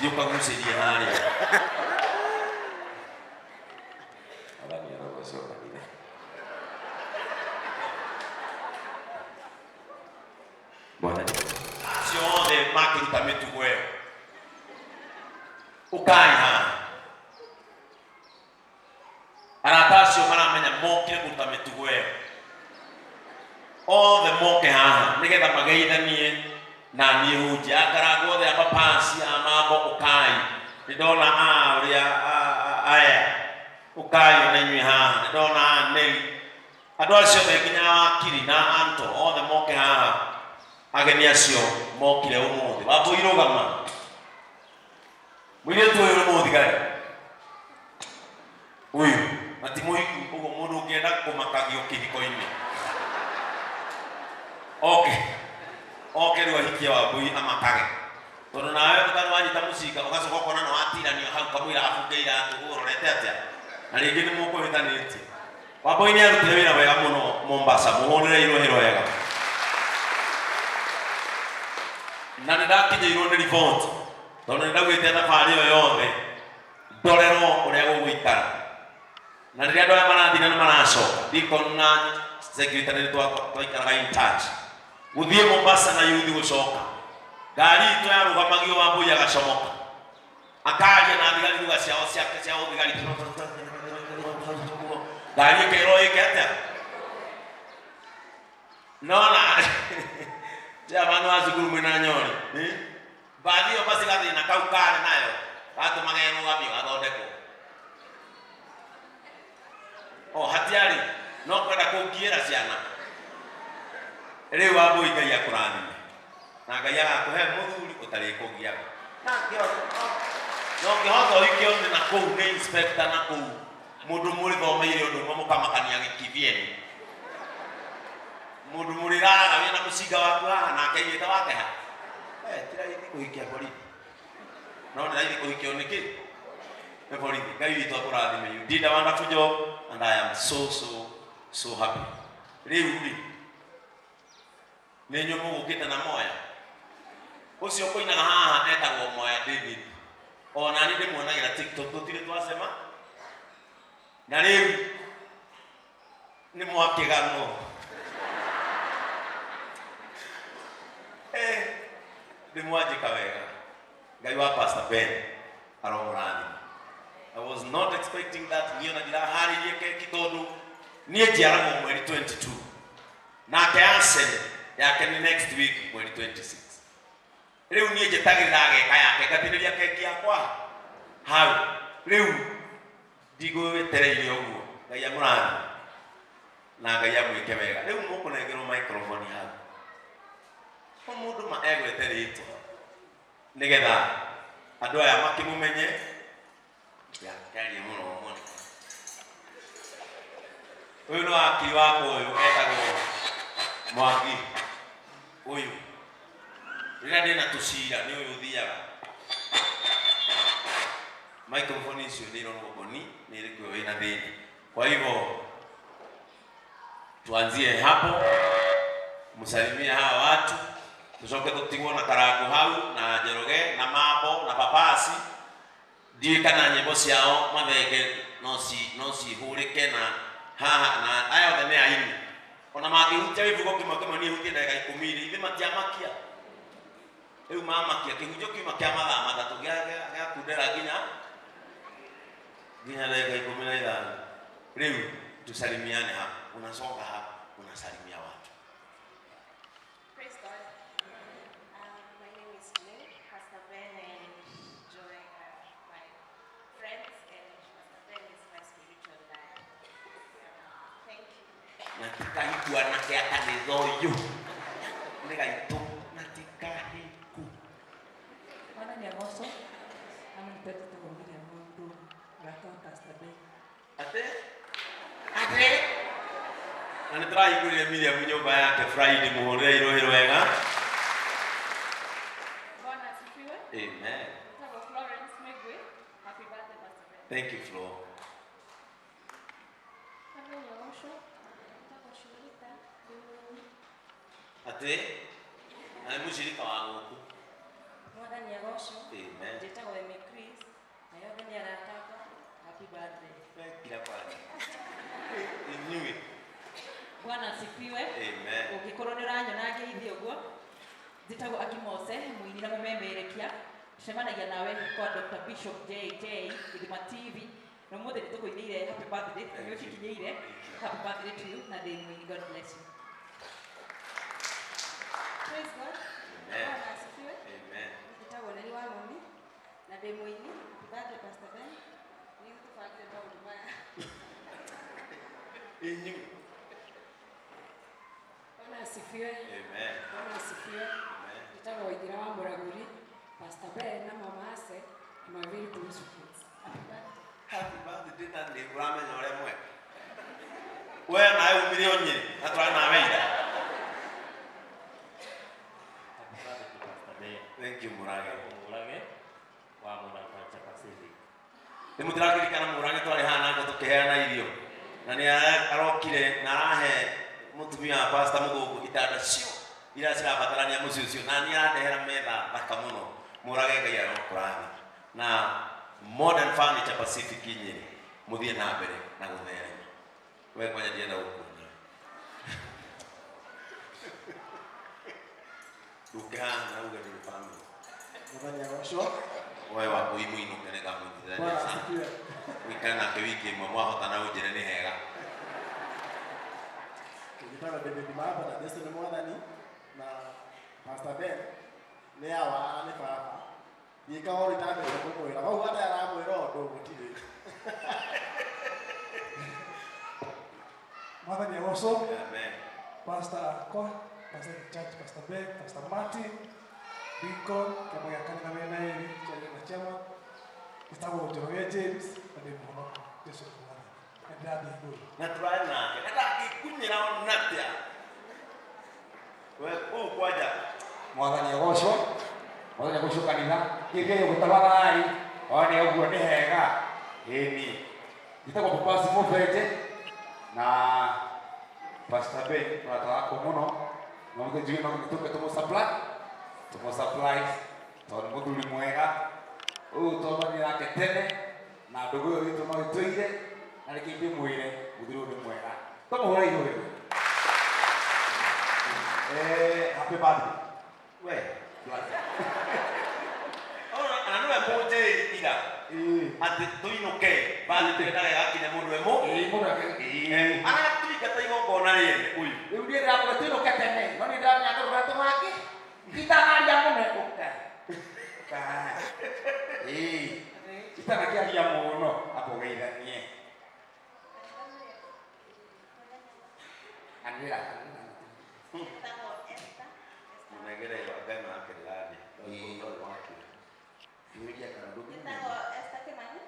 Yuka guciria haria. Abani roho sio kabisa. Bwana sione makiruta mitugo ĩyo. Ukai haha. Arata acio maramenya mokire kuruta mitugo ĩyo. Othe moke haha nigetha mageithanie na niĩ hunjia ngaragu othe aba pasi amambo Ukai. Ndona uria aya Ukai na inyuĩ haha ndona Neli. Andũ acio nginya wakiri na Anto othe moke haha. Ageni acio mokire ũmũthĩ. Wambo irũgama. Mwĩrĩ tu ũyũ mũthigari. Ũyũ ati mũhiku ũguo mũndũ ũngĩenda kũmakagio kĩhiko-inĩ. Okay rĩu ahikia Wambui amakage. Tondũ nawe ũtarĩ wanyita mũcinga ũgacoka ũkona nĩ watiranio hau kamũira abungĩire atũ ũrorete atĩa. Na rĩngĩ nĩ mũkũhĩtanĩtie. Wambui nĩ arutire wĩra wega mũno Mombasa. Mũhũrĩre irohĩro wega. Na nĩndakinyĩirwo nĩ riboti tondũ nĩndagwĩte thabarĩ ĩyo yothe ndorerwo ũrĩa gũgũikara. Na rĩrĩa andũ aya marathiĩ na nĩmaracoka Deacon na secretary twaikaraga in touch gũthiĩ Mombasa na youth gũcoka. Ngari itũ yarũgamagio Wambui agacomoka akaria na thigari lugha ciao ciake cia ũthigari. Ngari ĩkerwo ĩke atĩa nona Jamani wa cukuru mwĩna nyori. Bathi ĩyo basi gathĩna kau karĩ nayo gatũmaga ĩrũgamio gathondekwo. Hatiarĩ no kwenda kũngiĩra ciana. Rĩu Wambui Ngai akũrathime. Na Ngai agakũhe mũthuri ũtarĩ kũgiaga. No ngĩhota ũike ũthĩ na kũu nĩ inspector na kũu mũndũ mũrĩthomeire ũndũ ũmwe mũkamakania gĩkivieni. Mũndũ mũrĩraga wĩna mũcinga waku haha nake aigĩte wake ha. Tira ithi kũhikia borithi. No ndĩraithi kũhikio nĩkĩ? Nĩ borithi. Ngai witũ akũrathime. You did a wonderful job and I am so happy. Rĩu nĩ nyũmũ gũkĩte na Moya. Ũcio kũinaga haha etagwo Moya David. Ona nĩ ndĩmuonagĩra TikTok tũtirĩ twacema. Na rĩu nĩ mwakĩganwo. Ndĩmwanjĩka wega. Ngai wa Pastor Ben aromũrathime. I was not expecting that. Niĩ ona ndiraharĩirie keki tondũ niĩ njiaragwo mweri 22. Nake Arsen yake nĩ next week mweri 26. Rĩu niĩ njĩtagĩrĩra ageka yake ngatinĩria keki yakwa hau. Rĩu ndigũwetereire ũguo. Ngai amũrathime na Ngai amwĩke wega. Rĩu mũkũnengerwo microphone hau. Mũndũ egwete rĩtwa nĩgetha andũ aya makĩmũmenye. Yakiaria mũno Monica. Ũyũ nĩ wakiri wakwa ũyũ etagwo Mwangi. Ũyũ rĩrĩa ndĩna tũcira nĩ ũyũ ũthiaga. Microphone icio nĩ irorwo ngoni nĩ ĩrĩkũ wĩna thĩna. Kwa hivyo tuanzie hapo, msalimie hawa watu. Tucoke tutigwo na Karangu hau na Njoroge na Mambo na Papasi. Ndiĩ kana nyĩmbo ciao mathenge no cihũrĩke na haha na aya othe nĩ aini. Ona mangĩhutia gĩbugo kĩmwe kĩmwe niĩ hutie ndagĩka 10 ithe matiamakia. Rĩu mamakia kĩhunjio kiuma kĩa mathaa matatũ gĩa kundera nginya ndagĩka 15. Rĩu tusalimiane hapa. Unasonga hapa unasalimia watu. Natika hiku anake akanitho yu nĩga itũ natika hiku Mwana ni agoso amenipeta tuongea mundu raka Pastor Ben. Ate na nĩtũrahingũrire Miriam nyũmba yake Friday mũhũrĩre irohĩro wega. Bwana asifiwe. Amen. Florence Megwe. Happy birthday Pastor Ben. Thank you Flo. Ate na mũshirika wa gũkũ. Mwana ni agoso. Amen. Ndĩtagwo Bwana asifiwe. Amen. Ukikorwo ni uranyona ngeithie uguo. Njitagwo Akimose muini na mumemerekia. Cemanagia nawe kwa Dr. Bishop JJ Githima TV. Na mothe nitukuinire happy birthday. Nĩ ũkinyĩire. Happy birthday to you na ndĩ muini. God bless you. Praise God. Amen. Bwana asifiwe. Amen. Njitagwo Neri wa Mami na ndĩ muini. Happy birthday Pastor Ben. Nĩ tũbangire maũndũ maya. Inyu. Bwana asifiwe. Amen. Bwana asifiwe. Amen. Njitagwo Waithira wa Mũragũri, Pastor Ben na Mama Ase na my very close friends. Happy birthday. Happy birthday na ndĩ uramenya ũrĩa mwega. Wewe nawe umire onyiri na tũrĩ nawe ira. Thank you Murage. Murage wa Murage Pacific. Ndĩmũtĩrakĩrĩkana Murage twarĩ haha nake tũkĩheana irio. Na nĩ arokire na arahe mũtumia wa pastor mũthũngũ itanda cio iria cirabatarania mũciĩ ũcio na nĩ arandehera metha thaka mũno. Murage Ngai arokũrathima. Na Modern Furniture Pacific Nyeri mũthiĩ na mbere na gũtherema. We kwanja ndienda gũkuona. Ndũkĩhana na uge ndũrĩ family. Mwathani agocwo. Wewe wa kũinũinũke nĩ kamũnyitithania Bwana sana. asifiwe. Wĩkare nake wiki ĩmwe mwahota na ũnjĩre nĩ hega. Njitagwo David Maba na Destiny Mwathani na Pastor Ben nĩ awa nĩ baba. Ndikaga ũrĩ ndambĩte kũmwĩra. Hau hata aramwĩra ũndũ gũtirĩ. Mwathani agocwo. Amen. Pastor Akwa, Pastor Church, Pastor Ben, Pastor Martin, Deacon, kama ya kanitha mena eri, Chalena Chama, Gustavo Njoroge James, na ndĩ mũhonoku, Jesu Mwathani. Na ndĩrathiĩ igũrũ. Na tũrarĩ nake. Na ndangĩkunyĩra ona atĩa. We kũu kwanja. Mwathani agocwo. Mwathani agocwo kanitha. Gĩkĩrĩ gũtabarai. One ũguo nĩ hega. Ĩni. Njĩtagwo Papa Simofete na Pastor Ben mũrata wakwa mũno. No mũthĩ no nĩtũke tũmũ-supply. Tũmũ-supply. Tondũ nĩ mũthuri mwega. Ũyũ twabanire nake tene. Na ndũgũ ũyũ witũ no ĩtũire. Na reke ndĩmwĩre mũthuri ũyũ nĩ mwega. Tũmũhũre ihũrĩ. Happy birthday. We. Ona nĩwe mũnjĩrĩ ira. Atĩ tũinũke. Birthday ndagĩgakinya mũndũ ĩmũ. Mũndũ ake. Aratirikata igongona rĩrĩ ũyũ. Rĩu ndiĩ ndĩramũga tũinũke tene. No nĩ ndĩramenya tũrũra tũmangĩ. Itanaria mũno. Itanakĩaria mũno. Akũgeithanie. Anĩra. Mũnegereirwo Ngai makĩrĩrani. Yũria kana ndũkũ. Njitagwo Esther Kimani.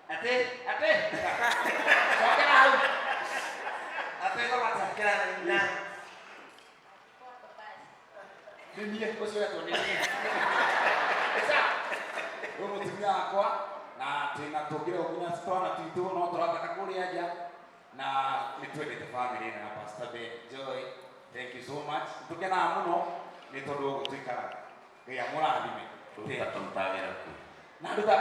Ate. Cokera hau. Ate tũgacokera na. Nĩ niĩ ũcio wetwo nĩ niĩ. Ũyũ mũtumia wakwa na twĩna tũngĩre ũgunya twana twitũ no tũrataka kũrĩa nja na nĩ twendete family na Pastor Ben Joy. Thank you so much. Tũkenaga mũno nĩ tondũ gũtuĩka Ngai amũrathime. Tũtawĩra ku. Na nduta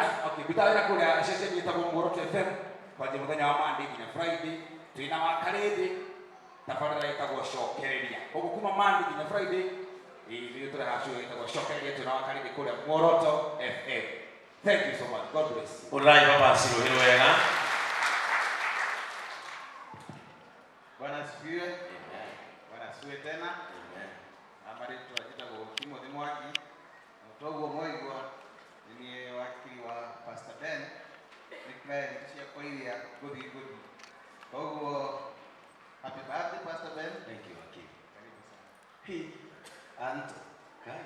wĩra kũrĩa ceceni ĩtagwo Muoroto FM kwanjia mũthenya wa Monday nginya Friday. Twĩna wa Karĩndĩ tabarĩra ĩtagwo Cokereria. Ũguo kuma Monday nginya Friday ithuĩ tũrehaga show ĩtagwo Cokereria. Twĩna wa Karĩndĩ kũrĩa Muoroto FM. Thank you so much. God bless you. Ũrai baba ciruhĩrwo wega. Bwana asifiwe. Bwana asifiwe tena. Amari tunajitagwo Timothy Mwangi. Mtogo mwaigwa ni wakili wa Pastor Ben. Ni client cia iria gũthiĩ. Koguo happy birthday Pastor Ben. Thank you wakili. Karibu sana. Hey, Anto. Kai.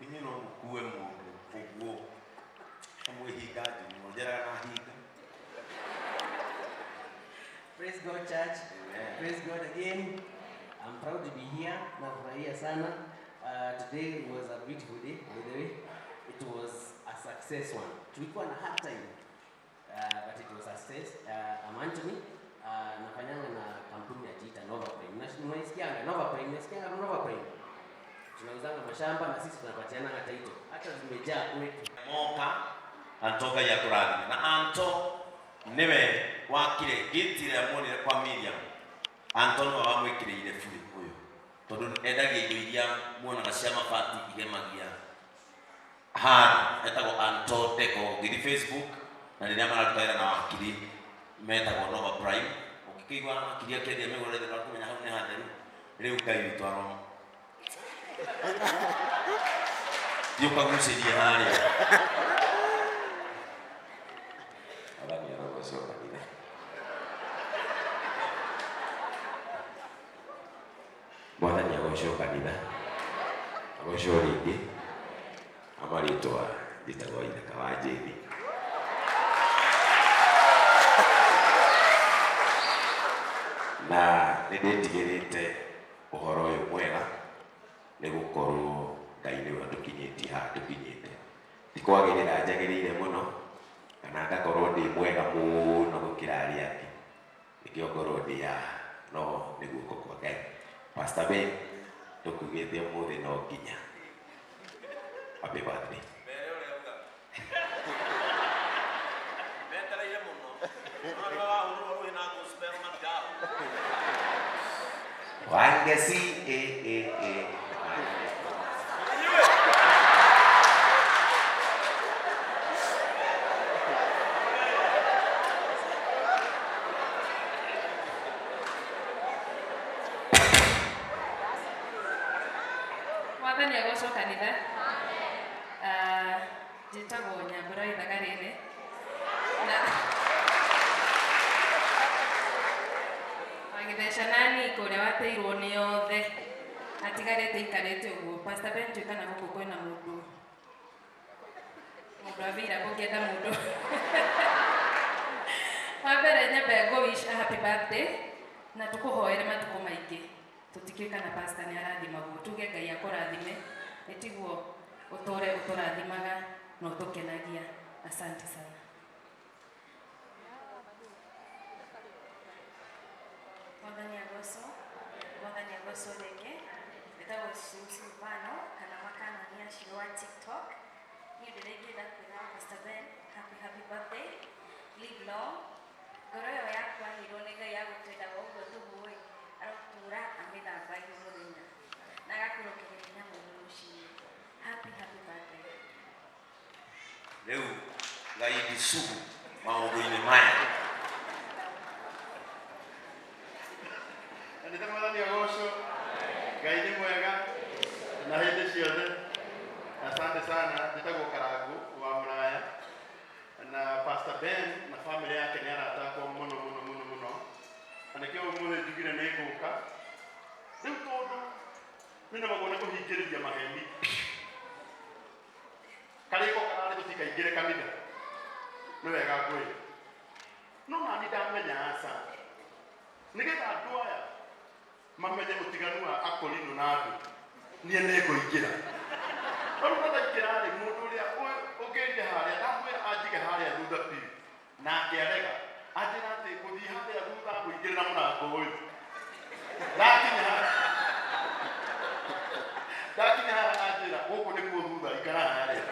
Inyi no mkuwe mungu ũguo. Amwĩhingaji mũnjeraga na hinga. Praise God, church. Amen. Praise God again. I'm proud to be here. Nafurahia sana. Today was a beautiful day, by the way. It was a success one. Tulikuwa na hard time, but it was a success. I'm Anthony. Nafanyanga na kampuni ya Jita Nova Prime. Unaisikianga Nova Prime? Unasikianga Nova Prime? Tunauzanga mashamba na sisi tunapatiana na title. Hata zimejaa kwetu. Moka Anto Ngai akũrathime. Na Anto niwe wakire gitire monire kwa Miriam Antonio wa mwikirire buri uyu tondu endagia indo iria muonaga cia mabati igemagia etagwo Anto Deco ngiri Facebook na riria mararuta wĩra na wakiri metagwo Nova Prime ukikigwa wakiri akendia mĩgũrĩre na kumenya hau nĩ hatheru rĩu Ngai witũ aromo yuka gucirie harĩa Athani arogocwo kanitha Mwathani agocwo kanitha agocwo rĩngĩ amarĩtwa njĩtagwo Ithaka wa Njĩthi na nĩndĩtigĩrĩte ũhoro ũyũ mwega nĩgũkorwo Ngai nĩwe atũkinyĩtie haha tũkinyĩte ti kwagĩrĩra njagĩrĩire mũno kana ngakorwo ndĩ mwega mũno gũkĩra arĩa angĩ nĩkĩo ngorwo ndĩ haha no nĩ guoko kwa Ngai Pastor Ben tũkugĩte ũmũthĩ no nginya happy birthday Wangeci Mwathani agocwo kanitha njĩtagwo Nyambura Ithaka rĩrĩ na Wagĩtheca nani kũrĩa wateirwo nĩ yothe atigarĩte ikarĩte ũguo Pastor Ben tuĩkana gũkũ kwĩna mũndũ avĩra kũngĩenda mũndũ wambere nyambe ngũ-wish a happy birthday na tũkũhoere matukũ maingĩ tũtikĩũĩ kana pastor nĩ arathimagwo tuge Ngai akũrathime nĩtiguo ũtũre ũtũrathimaga na ũtũkenagia asante sana Mwathani agocwo rĩngĩ ndĩtagwo Silvano kana makanania cio wa TikTok niĩ ndĩrĩngĩenda kwĩra Pastor Ben happy birthday live long ngoro ĩyo yakwa hĩrwo nĩ Ngai agũtwendaga ũguo tũguĩ arotũra amĩthambagia mũthenya na agakũrũkĩrĩria na mũndũ mũciĩ happy birthday rĩu Ngai ndisugu maũndũ-inĩ maya Nĩ Mwathani agocwo Ngai nĩ mwega na hĩndĩ ciothe asante sana njĩtagwo Karangũ wa Mũraya na Pastor Ben na family yake nĩ aratakwo mũno na nĩkĩo ũmũthĩ njugire nĩ ngũka rĩu tondũ nĩ magona kũhingĩrĩria maheni karĩko kararĩ tũtikaingĩre kanitha nĩ wega ngwĩ no nani ndamenya aca nĩgetha andũ aya mamenye mũtiganu wa Akorino na andũ niĩ nĩ ngũingĩra rĩu ndaingĩra-rĩ mũndũ ũrĩa ũngĩrire harĩa ndamwĩra anjige harĩa thutha biũ nake arega anjĩra atĩ gũthiĩ harĩa thutha ngũingĩrĩra mũrango ũyũ ndakinya harĩa anjĩra gũkũ nĩkuo thutha ikara harĩa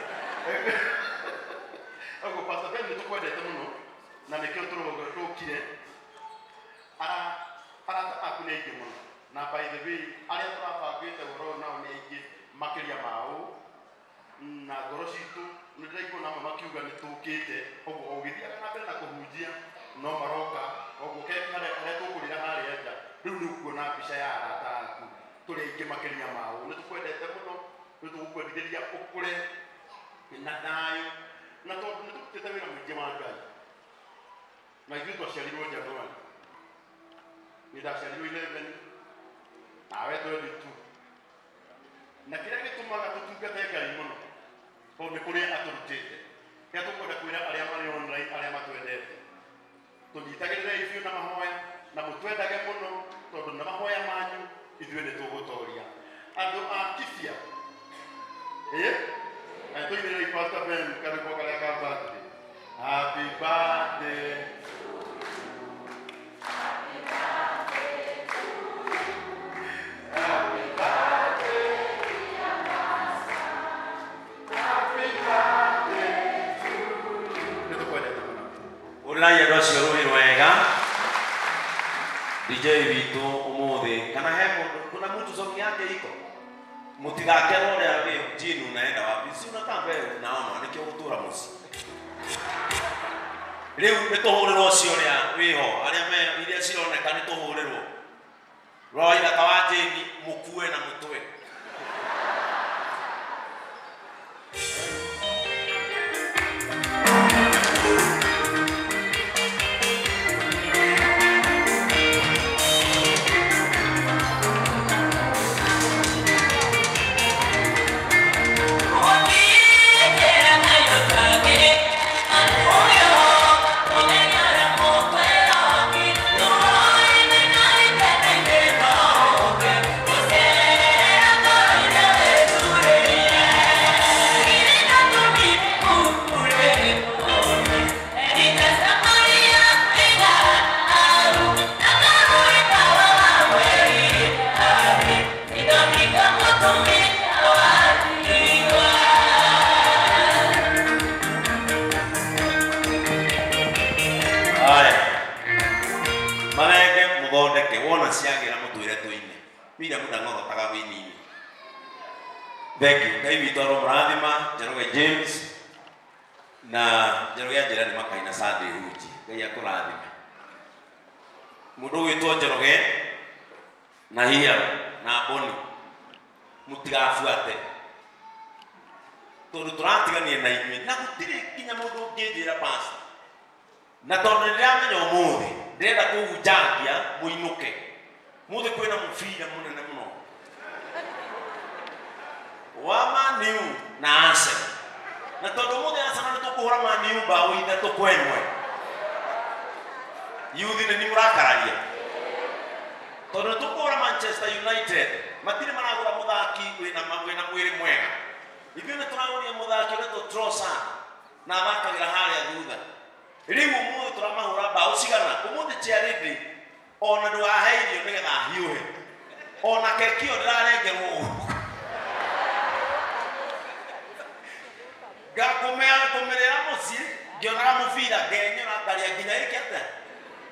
ũguo Pastor Ben nĩ tũkwendete mũno na nĩkĩo tũrũkire arata aku nĩ aingĩ mũno na by the way arĩa tũrabangĩte ũhoro nao nĩ aingĩ makĩria mao na ngoro citũ nĩ ndĩraigua namwe makiuga nĩ tũkĩte ũguo ũgĩthiaga na mbere na kũhunjia no maroka ũguo keki harĩa tũkũrĩra harĩa nja rĩu nĩ ũkuona mbica ya arata aku tũrĩ aingĩ makĩria mao nĩ tũkwendete mũno nĩ tũgũkwendithĩria ũkũre na thayũ na tondũ nĩ tũrutĩte wĩra mũingĩ wa Ngai na ithuĩ twaciarirwo Januari nĩ ndaciarirwo 11 nawe 22 na kĩrĩa gĩtũmaga tũtungate Ngai mũno tondũ nĩ kũrĩa atũrutĩte kĩrĩa tũkwenda kwĩra arĩa marĩ online arĩa matwendete tũnyitagĩrĩre biũ na mahoya na mũtwendage mũno tondũ na mahoya manyu ithuĩ nĩ tũgũtoria andũ a Kibia na tũinĩrĩre Pastor Ben karĩko karĩa ka birthday happy birthday Ulaya docio rũĩ rwega DJ witũ ũmũthĩ kana he mũndũ kuna mtu song yake iko mutigakerwo rĩa leo jini unaenda wapi si unataka wewe unaona nikio gutura muci rĩu nĩtũhũrĩrwo cio rĩa wĩho arĩa me iria cironeka nĩtũhũrĩrwo roira kawa jini mukue na mutwe Thank you. Kai witoro mrathima Njoroge James na Njoroge Njera ni makaina Sunday huji. Ngai akurathime. Mundu witwo Njoroge na hiya na Boni mutigafuate. Tondu turatigania na inyuĩ na gutiri kinya mundu ũngĩnjĩra pastor. Na tondu nĩramenya ũmũthĩ ndĩrenda kũhunjangia mũinũke. Mũthĩ kwĩna mũbira mũnene mũno. Wama niu na Arsenal. Na tondu mũthĩ Arsenal nĩtũkũhũra Man U bao 3-1. Youth nĩ mũrakararia. Tondu nĩtũkũhũra Manchester United. Matirĩ maragũra mũthaki wĩna mwĩrĩ mwega. Ithuĩ nĩtũragũria mũthaki ũrĩa tũtrosa na athakagĩra harĩa thutha. Rĩu ũmũthĩ tũramahũra bao cigana. Ũmũthĩ Charity ona ndũgaheirio nĩgetha hiũhe. Ona keki ĩyo ndĩrarengerwo kumerera muci ngionaga mubira ngenyora ngaria nginya ikete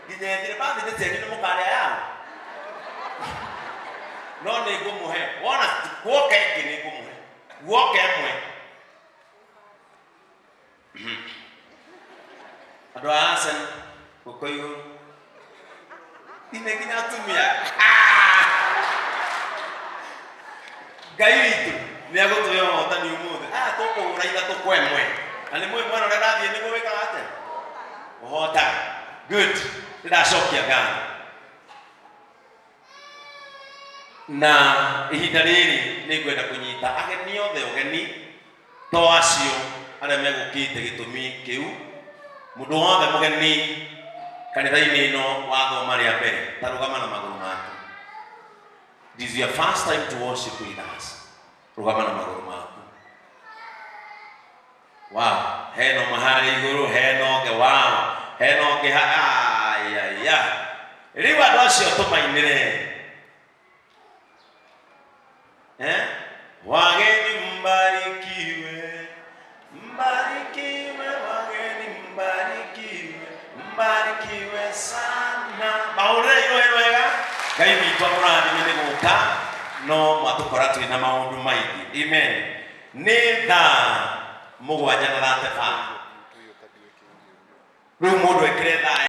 nginya thire bathi ndeteni ni mukaria yao no ni ngumuhe wona woke ngi ni ngumuhe woke mwe ando asen ukoyo ine nginya tumia gaitu ni agotoyo otani umuthi tũkũhũra ithatũ kwa ĩmwe na nĩ mũĩ mwana ũrĩa ndathiĩ nĩguo wĩkaga atĩa ũhota good ndĩracokia Ngai na ihinda rĩrĩ nĩngwenda kũnyita ageni othe ũgeni to acio arĩa megũkĩte gĩtũmi kĩu mũndũ wothe mũgeni kanitha-inĩ ĩno wathoma rĩa mbere ta rũgama na magũrũ maku. This is your first time to worship with us. Rũgama na magũrũ maku. Wow, heno mahali iguru, heno ge wow, heno ge ya. Riwa dosi otomainire. Wageni mbarikiwe, mbarikiwe, wageni mbarikiwe, mbarikiwe sana. Maure iwe wega. Ngai witũ amũrathime nĩ gũka no matũkora twĩna maũndũ maingĩ. Amen. Nĩ thaa mũgwanja na 35. Rĩu mũndũ ekĩre thaa